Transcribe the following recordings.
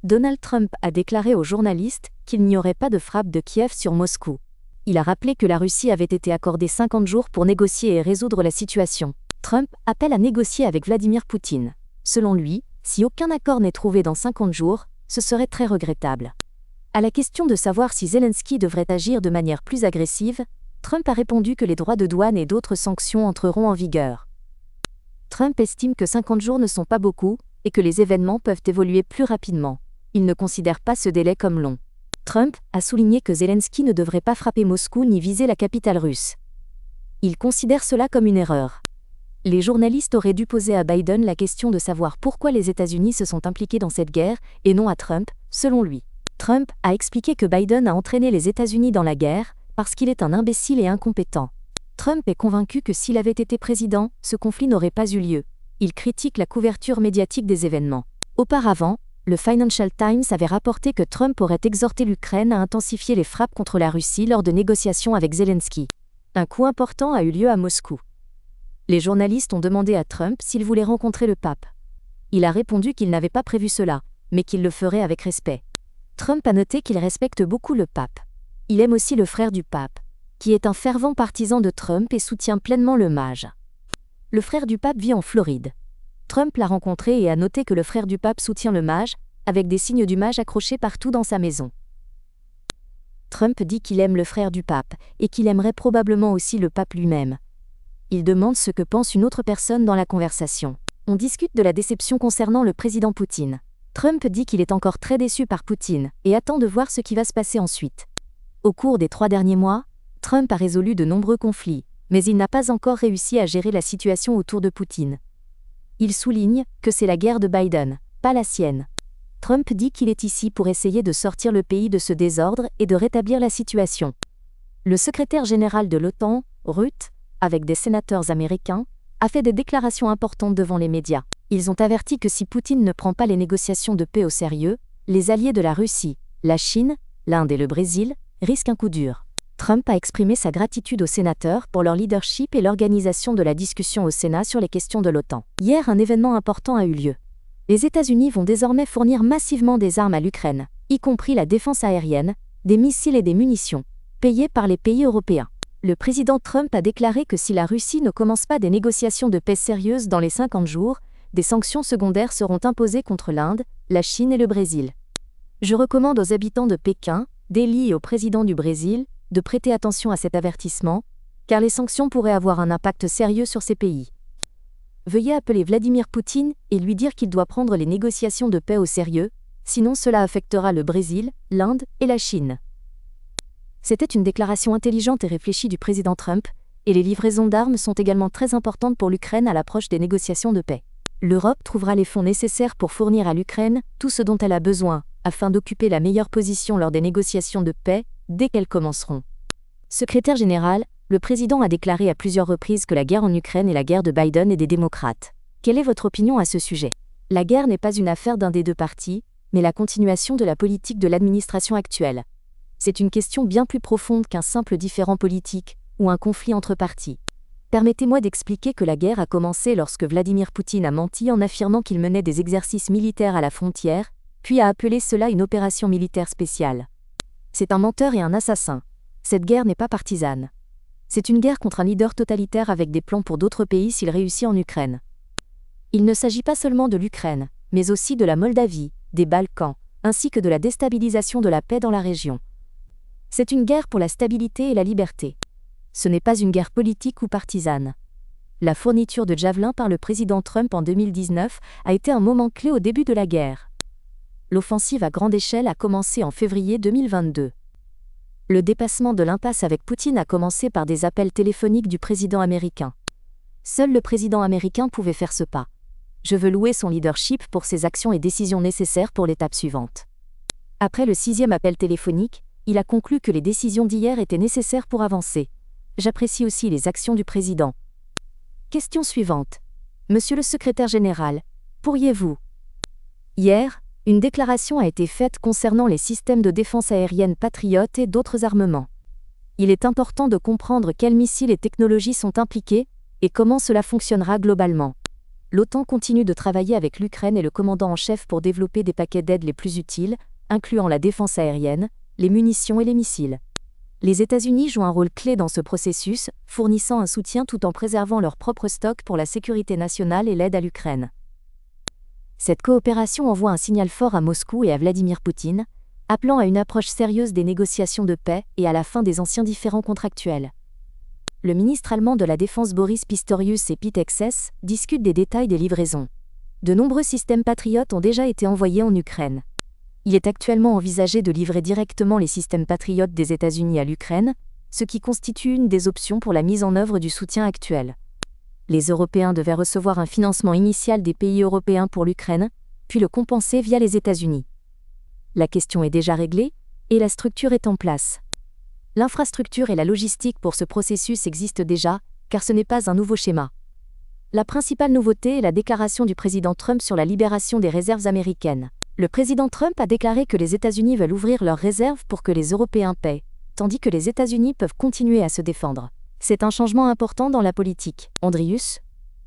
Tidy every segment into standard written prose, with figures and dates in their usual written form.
Donald Trump a déclaré aux journalistes qu'il n'y aurait pas de frappe de Kiev sur Moscou. Il a rappelé que la Russie avait été accordée 50 jours pour négocier et résoudre la situation. Trump appelle à négocier avec Vladimir Poutine. Selon lui, si aucun accord n'est trouvé dans 50 jours, ce serait très regrettable. À la question de savoir si Zelensky devrait agir de manière plus agressive, Trump a répondu que les droits de douane et d'autres sanctions entreront en vigueur. Trump estime que 50 jours ne sont pas beaucoup et que les événements peuvent évoluer plus rapidement. Il ne considère pas ce délai comme long. Trump a souligné que Zelensky ne devrait pas frapper Moscou ni viser la capitale russe. Il considère cela comme une erreur. Les journalistes auraient dû poser à Biden la question de savoir pourquoi les États-Unis se sont impliqués dans cette guerre, et non à Trump, selon lui. Trump a expliqué que Biden a entraîné les États-Unis dans la guerre parce qu'il est un imbécile et incompétent. Trump est convaincu que s'il avait été président, ce conflit n'aurait pas eu lieu. Il critique la couverture médiatique des événements. Auparavant, le Financial Times avait rapporté que Trump aurait exhorté l'Ukraine à intensifier les frappes contre la Russie lors de négociations avec Zelensky. Un coup important a eu lieu à Moscou. Les journalistes ont demandé à Trump s'il voulait rencontrer le pape. Il a répondu qu'il n'avait pas prévu cela, mais qu'il le ferait avec respect. Trump a noté qu'il respecte beaucoup le pape. Il aime aussi le frère du pape, qui est un fervent partisan de Trump et soutient pleinement le mage. Le frère du pape vit en Floride. Trump l'a rencontré et a noté que le frère du pape soutient le mage, avec des signes du mage accrochés partout dans sa maison. Trump dit qu'il aime le frère du pape, et qu'il aimerait probablement aussi le pape lui-même. Il demande ce que pense une autre personne dans la conversation. On discute de la déception concernant le président Poutine. Trump dit qu'il est encore très déçu par Poutine, et attend de voir ce qui va se passer ensuite. Au cours des 3 derniers mois, Trump a résolu de nombreux conflits, mais il n'a pas encore réussi à gérer la situation autour de Poutine. Il souligne que c'est la guerre de Biden, pas la sienne. Trump dit qu'il est ici pour essayer de sortir le pays de ce désordre et de rétablir la situation. Le secrétaire général de l'OTAN, Rutte, avec des sénateurs américains, a fait des déclarations importantes devant les médias. Ils ont averti que si Poutine ne prend pas les négociations de paix au sérieux, les alliés de la Russie, la Chine, l'Inde et le Brésil, risquent un coup dur. Trump a exprimé sa gratitude aux sénateurs pour leur leadership et l'organisation de la discussion au Sénat sur les questions de l'OTAN. Hier, un événement important a eu lieu. Les États-Unis vont désormais fournir massivement des armes à l'Ukraine, y compris la défense aérienne, des missiles et des munitions, payés par les pays européens. Le président Trump a déclaré que si la Russie ne commence pas des négociations de paix sérieuses dans les 50 jours, des sanctions secondaires seront imposées contre l'Inde, la Chine et le Brésil. Je recommande aux habitants de Pékin, Delhi et au président du Brésil de prêter attention à cet avertissement, car les sanctions pourraient avoir un impact sérieux sur ces pays. Veuillez appeler Vladimir Poutine et lui dire qu'il doit prendre les négociations de paix au sérieux, sinon cela affectera le Brésil, l'Inde et la Chine. C'était une déclaration intelligente et réfléchie du président Trump, et les livraisons d'armes sont également très importantes pour l'Ukraine à l'approche des négociations de paix. L'Europe trouvera les fonds nécessaires pour fournir à l'Ukraine tout ce dont elle a besoin, afin d'occuper la meilleure position lors des négociations de paix, dès qu'elles commenceront. Secrétaire général, le président a déclaré à plusieurs reprises que la guerre en Ukraine est la guerre de Biden et des démocrates. Quelle est votre opinion à ce sujet? La guerre n'est pas une affaire d'un des deux partis, mais la continuation de la politique de l'administration actuelle. C'est une question bien plus profonde qu'un simple différend politique, ou un conflit entre partis. Permettez-moi d'expliquer que la guerre a commencé lorsque Vladimir Poutine a menti en affirmant qu'il menait des exercices militaires à la frontière, puis a appelé cela une opération militaire spéciale. C'est un menteur et un assassin. Cette guerre n'est pas partisane. C'est une guerre contre un leader totalitaire avec des plans pour d'autres pays s'il réussit en Ukraine. Il ne s'agit pas seulement de l'Ukraine, mais aussi de la Moldavie, des Balkans, ainsi que de la déstabilisation de la paix dans la région. C'est une guerre pour la stabilité et la liberté. Ce n'est pas une guerre politique ou partisane. La fourniture de javelins par le président Trump en 2019 a été un moment clé au début de la guerre. L'offensive à grande échelle a commencé en février 2022. Le dépassement de l'impasse avec Poutine a commencé par des appels téléphoniques du président américain. Seul le président américain pouvait faire ce pas. Je veux louer son leadership pour ses actions et décisions nécessaires pour l'étape suivante. Après le 6e appel téléphonique, il a conclu que les décisions d'hier étaient nécessaires pour avancer. J'apprécie aussi les actions du président. Question suivante. Monsieur le secrétaire général, pourriez-vous? Hier, une déclaration a été faite concernant les systèmes de défense aérienne Patriot et d'autres armements. Il est important de comprendre quels missiles et technologies sont impliqués et comment cela fonctionnera globalement. L'OTAN continue de travailler avec l'Ukraine et le commandant en chef pour développer des paquets d'aide les plus utiles, incluant la défense aérienne, les munitions et les missiles. Les États-Unis jouent un rôle clé dans ce processus, fournissant un soutien tout en préservant leurs propres stocks pour la sécurité nationale et l'aide à l'Ukraine. Cette coopération envoie un signal fort à Moscou et à Vladimir Poutine, appelant à une approche sérieuse des négociations de paix et à la fin des anciens différends contractuels. Le ministre allemand de la Défense Boris Pistorius et Pete Hegseth discutent des détails des livraisons. De nombreux systèmes Patriot ont déjà été envoyés en Ukraine. Il est actuellement envisagé de livrer directement les systèmes Patriot des États-Unis à l'Ukraine, ce qui constitue une des options pour la mise en œuvre du soutien actuel. Les Européens devaient recevoir un financement initial des pays européens pour l'Ukraine, puis le compenser via les États-Unis. La question est déjà réglée, et la structure est en place. L'infrastructure et la logistique pour ce processus existent déjà, car ce n'est pas un nouveau schéma. La principale nouveauté est la déclaration du président Trump sur la libération des réserves américaines. Le président Trump a déclaré que les États-Unis veulent ouvrir leurs réserves pour que les Européens paient, tandis que les États-Unis peuvent continuer à se défendre. C'est un changement important dans la politique. Andrius,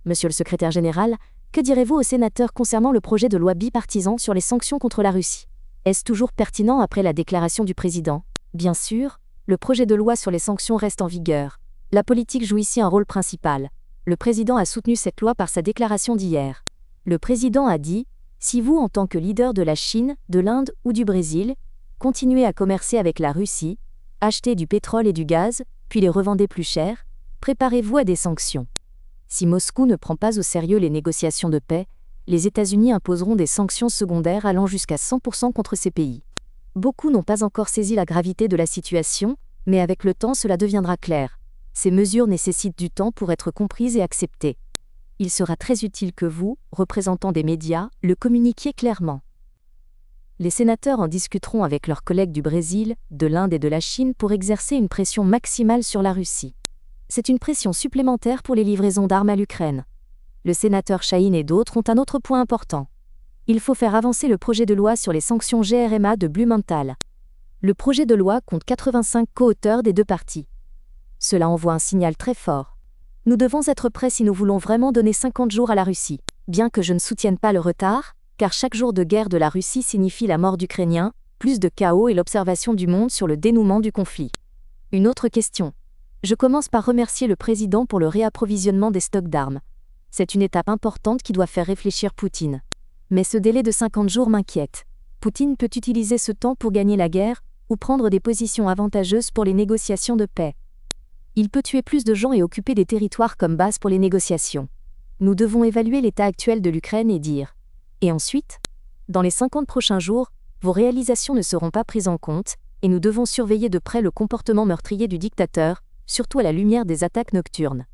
monsieur le secrétaire général, que direz-vous aux sénateurs concernant le projet de loi bipartisan sur les sanctions contre la Russie? Est-ce toujours pertinent après la déclaration du président? Bien sûr, le projet de loi sur les sanctions reste en vigueur. La politique joue ici un rôle principal. Le président a soutenu cette loi par sa déclaration d'hier. Le président a dit: si vous, en tant que leader de la Chine, de l'Inde ou du Brésil, continuez à commercer avec la Russie, achetez du pétrole et du gaz, puis les revendez plus cher, préparez-vous à des sanctions. Si Moscou ne prend pas au sérieux les négociations de paix, les États-Unis imposeront des sanctions secondaires allant jusqu'à 100% contre ces pays. Beaucoup n'ont pas encore saisi la gravité de la situation, mais avec le temps cela deviendra clair. Ces mesures nécessitent du temps pour être comprises et acceptées. Il sera très utile que vous, représentants des médias, le communiquiez clairement. Les sénateurs en discuteront avec leurs collègues du Brésil, de l'Inde et de la Chine pour exercer une pression maximale sur la Russie. C'est une pression supplémentaire pour les livraisons d'armes à l'Ukraine. Le sénateur Chahine et d'autres ont un autre point important. Il faut faire avancer le projet de loi sur les sanctions GRMA de Blumenthal. Le projet de loi compte 85 co-auteurs des deux parties. Cela envoie un signal très fort. Nous devons être prêts si nous voulons vraiment donner 50 jours à la Russie. Bien que je ne soutienne pas le retard, car chaque jour de guerre de la Russie signifie la mort d'Ukrainiens, plus de chaos et l'observation du monde sur le dénouement du conflit. Une autre question. Je commence par remercier le président pour le réapprovisionnement des stocks d'armes. C'est une étape importante qui doit faire réfléchir Poutine. Mais ce délai de 50 jours m'inquiète. Poutine peut utiliser ce temps pour gagner la guerre, ou prendre des positions avantageuses pour les négociations de paix. Il peut tuer plus de gens et occuper des territoires comme base pour les négociations. Nous devons évaluer l'état actuel de l'Ukraine et dire. Et ensuite, dans les 50 prochains jours, vos réalisations ne seront pas prises en compte, et nous devons surveiller de près le comportement meurtrier du dictateur, surtout à la lumière des attaques nocturnes.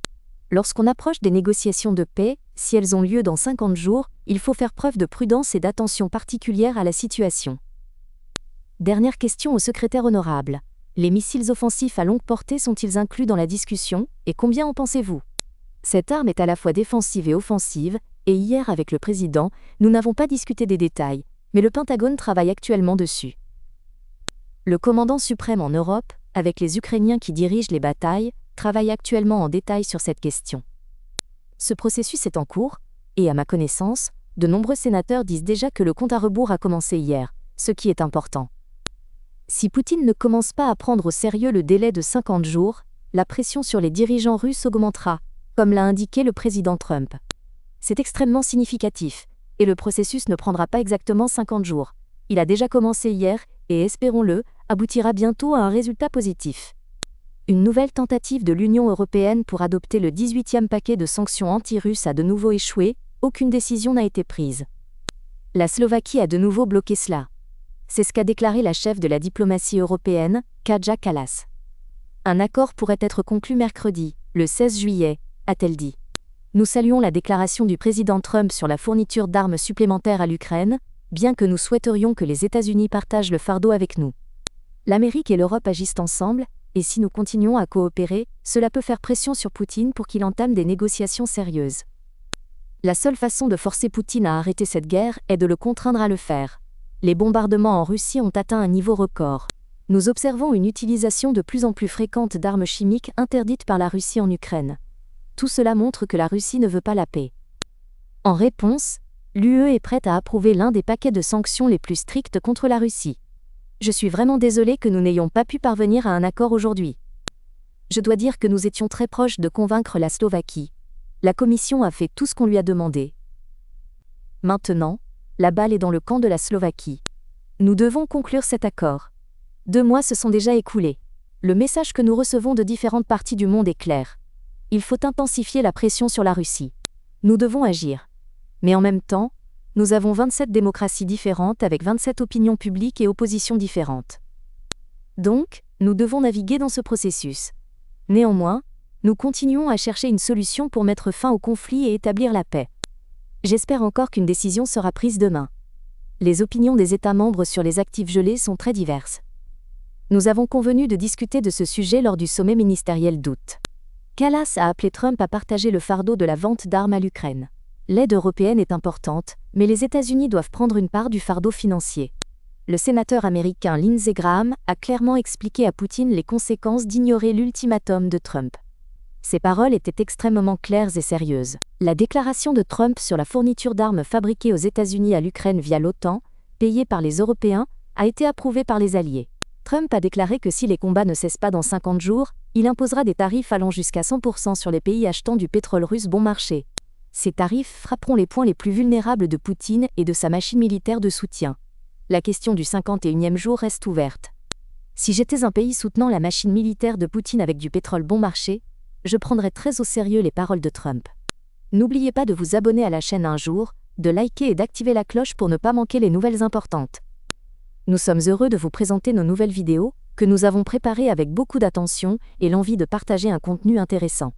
Lorsqu'on approche des négociations de paix, si elles ont lieu dans 50 jours, il faut faire preuve de prudence et d'attention particulière à la situation. Dernière question au secrétaire honorable. Les missiles offensifs à longue portée sont-ils inclus dans la discussion, et combien en pensez-vous? Cette arme est à la fois défensive et offensive, et hier avec le président, nous n'avons pas discuté des détails, mais le Pentagone travaille actuellement dessus. Le commandant suprême en Europe, avec les Ukrainiens qui dirigent les batailles, travaille actuellement en détail sur cette question. Ce processus est en cours, et à ma connaissance, de nombreux sénateurs disent déjà que le compte à rebours a commencé hier, ce qui est important. Si Poutine ne commence pas à prendre au sérieux le délai de 50 jours, la pression sur les dirigeants russes augmentera, comme l'a indiqué le président Trump. C'est extrêmement significatif, et le processus ne prendra pas exactement 50 jours. Il a déjà commencé hier, et espérons-le, aboutira bientôt à un résultat positif. Une nouvelle tentative de l'Union européenne pour adopter le 18e paquet de sanctions anti-russes a de nouveau échoué, aucune décision n'a été prise. La Slovaquie a de nouveau bloqué cela. C'est ce qu'a déclaré la chef de la diplomatie européenne, Kaja Kallas. Un accord pourrait être conclu mercredi, le 16 juillet, a-t-elle dit. Nous saluons la déclaration du président Trump sur la fourniture d'armes supplémentaires à l'Ukraine, bien que nous souhaiterions que les États-Unis partagent le fardeau avec nous. L'Amérique et l'Europe agissent ensemble, et si nous continuons à coopérer, cela peut faire pression sur Poutine pour qu'il entame des négociations sérieuses. La seule façon de forcer Poutine à arrêter cette guerre est de le contraindre à le faire. Les bombardements en Russie ont atteint un niveau record. Nous observons une utilisation de plus en plus fréquente d'armes chimiques interdites par la Russie en Ukraine. Tout cela montre que la Russie ne veut pas la paix. En réponse, l'UE est prête à approuver l'un des paquets de sanctions les plus stricts contre la Russie. Je suis vraiment désolé que nous n'ayons pas pu parvenir à un accord aujourd'hui. Je dois dire que nous étions très proches de convaincre la Slovaquie. La Commission a fait tout ce qu'on lui a demandé. Maintenant, la balle est dans le camp de la Slovaquie. Nous devons conclure cet accord. 2 mois se sont déjà écoulés. Le message que nous recevons de différentes parties du monde est clair. Il faut intensifier la pression sur la Russie. Nous devons agir. Mais en même temps, nous avons 27 démocraties différentes avec 27 opinions publiques et oppositions différentes. Donc, nous devons naviguer dans ce processus. Néanmoins, nous continuons à chercher une solution pour mettre fin au conflit et établir la paix. J'espère encore qu'une décision sera prise demain. Les opinions des États membres sur les actifs gelés sont très diverses. Nous avons convenu de discuter de ce sujet lors du sommet ministériel d'août. Kallas a appelé Trump à partager le fardeau de la vente d'armes à l'Ukraine. L'aide européenne est importante, mais les États-Unis doivent prendre une part du fardeau financier. Le sénateur américain Lindsey Graham a clairement expliqué à Poutine les conséquences d'ignorer l'ultimatum de Trump. Ses paroles étaient extrêmement claires et sérieuses. La déclaration de Trump sur la fourniture d'armes fabriquées aux États-Unis à l'Ukraine via l'OTAN, payée par les Européens, a été approuvée par les Alliés. Trump a déclaré que si les combats ne cessent pas dans 50 jours, il imposera des tarifs allant jusqu'à 100% sur les pays achetant du pétrole russe bon marché. Ces tarifs frapperont les points les plus vulnérables de Poutine et de sa machine militaire de soutien. La question du 51e jour reste ouverte. Si j'étais un pays soutenant la machine militaire de Poutine avec du pétrole bon marché, je prendrais très au sérieux les paroles de Trump. N'oubliez pas de vous abonner à la chaîne un jour, de liker et d'activer la cloche pour ne pas manquer les nouvelles importantes. Nous sommes heureux de vous présenter nos nouvelles vidéos, que nous avons préparées avec beaucoup d'attention et l'envie de partager un contenu intéressant.